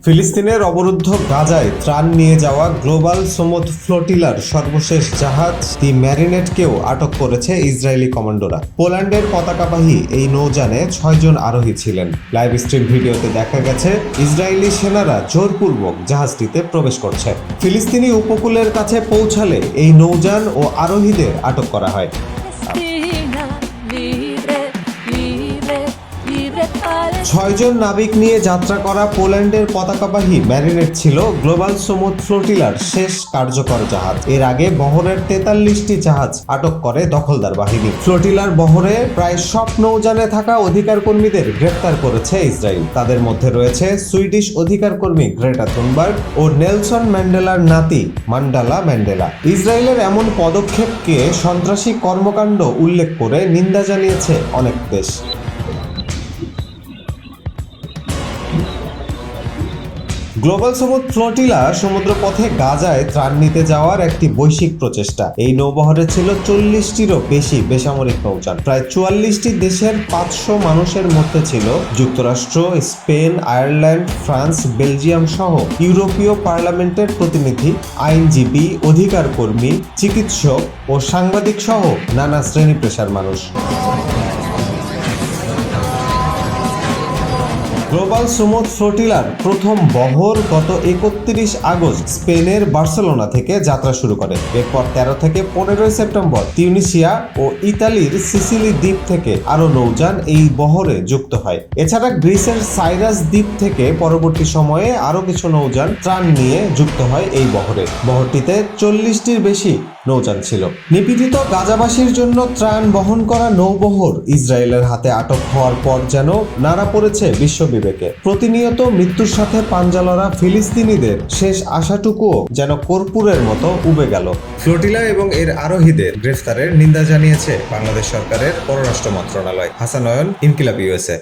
ফিলিস্তিনের অবরুদ্ধ গাজায় ত্রাণ নিয়ে যাওয়া গ্লোবাল সমুদ ফ্লোটিলার সর্বশেষ জাহাজ দি ম্যারিনেটকেও আটক করেছে ইসরায়েলি কমান্ডোরা। পোল্যান্ডের পতাকাবাহী এই নৌযানে 6 জন আরোহী ছিলেন। লাইভ স্ট্রিম ভিডিওতে দেখা গেছে ইসরায়েলি সেনারা জোরপূর্বক জাহাজটিতে প্রবেশ করছে। ফিলিস্তিনি উপকূলের কাছে পৌঁছালে এই নৌযান ও আরোহীদের আটক করা হয়। 6 জন নাবিক নিয়ে যাত্রা করা পোল্যান্ডের পতাকাবাহী ম্যারিনেট ছিল গ্লোবাল সমুদ ফ্লোটিলার শেষ কার্যকর জাহাজ। এর আগে বহরের 43টি জাহাজ আটক করে দখলদার বাহিনী। ফ্লোটিলার বহরে প্রায় সব নৌযানে থাকা অধিকার কর্মীদের গ্রেফতার করেছে ইসরায়েল। তাদের মধ্যে রয়েছে সুইডিশ অধিকার কর্মী গ্রেটা থুনবার্গ ও নেলসন ম্যান্ডেলার নাতি মান্ডালা ম্যান্ডেলা। ইসরায়েলের এমন পদক্ষেপকে সন্ত্রাসী কর্মকাণ্ড উল্লেখ করে নিন্দা জানিয়েছে অনেক দেশ। গ্লোবাল সমুদ ফ্লোটিলা সমুদ্রপথে গাজায় ত্রাণ নিতে যাওয়ার একটি বৈশ্বিক প্রচেষ্টা। এই নৌবহরে ছিল 40টিরও বেশি বেসামরিক নৌযান। প্রায় 44টি দেশের 500 মানুষের মধ্যে ছিল যুক্তরাষ্ট্র, স্পেন, আয়ারল্যান্ড, ফ্রান্স, বেলজিয়াম সহ ইউরোপীয় পার্লামেন্টের প্রতিনিধি, আইনজীবী, অধিকার কর্মী, চিকিৎসক ও সাংবাদিক সহ নানা শ্রেণী পেশার মানুষ। গ্লোবাল সমুদ ফ্লোটিলার প্রথম বহর গত 31 আগস্ট স্পেনের বার্সেলোনা থেকে যাত্রা শুরু করে। এরপর 13 থেকে 15 সেপ্টেম্বর তিউনিসিয়া ও ইতালির সিসিলি দ্বীপ থেকে আরো নৌযান এই বহরে যুক্ত হয়। এছাড়া গ্রিসের সাইরাস দ্বীপ থেকে পরবর্তী সময়ে আরো কিছু নৌযান ত্রাণ নিয়ে যুক্ত হয় এই বহরে। বহরটিতে 40টির বেশি নৌযান ছিল। নিপীড়িত গাজাবাসীর জন্য ত্রাণ বহন করা নৌবহর ইসরায়েলের হাতে আটক হওয়ার পর যেন নাড়া পড়েছে বিশ্ব বিবেকে। প্রতিনিয়ত মৃত্যুর সাথে পাঞ্জা লড়া ফিলিস্তিনিদের শেষ আশাটুকুও যেন কর্পূরের মতো উবে গেল। ফ্লোটিলা এবং এর আরোহীদের গ্রেফতারের নিন্দা জানিয়েছে বাংলাদেশ সরকারের পররাষ্ট্র মন্ত্রণালয়। হাসান নয়ন, ইনকিলাব ইউএসএ।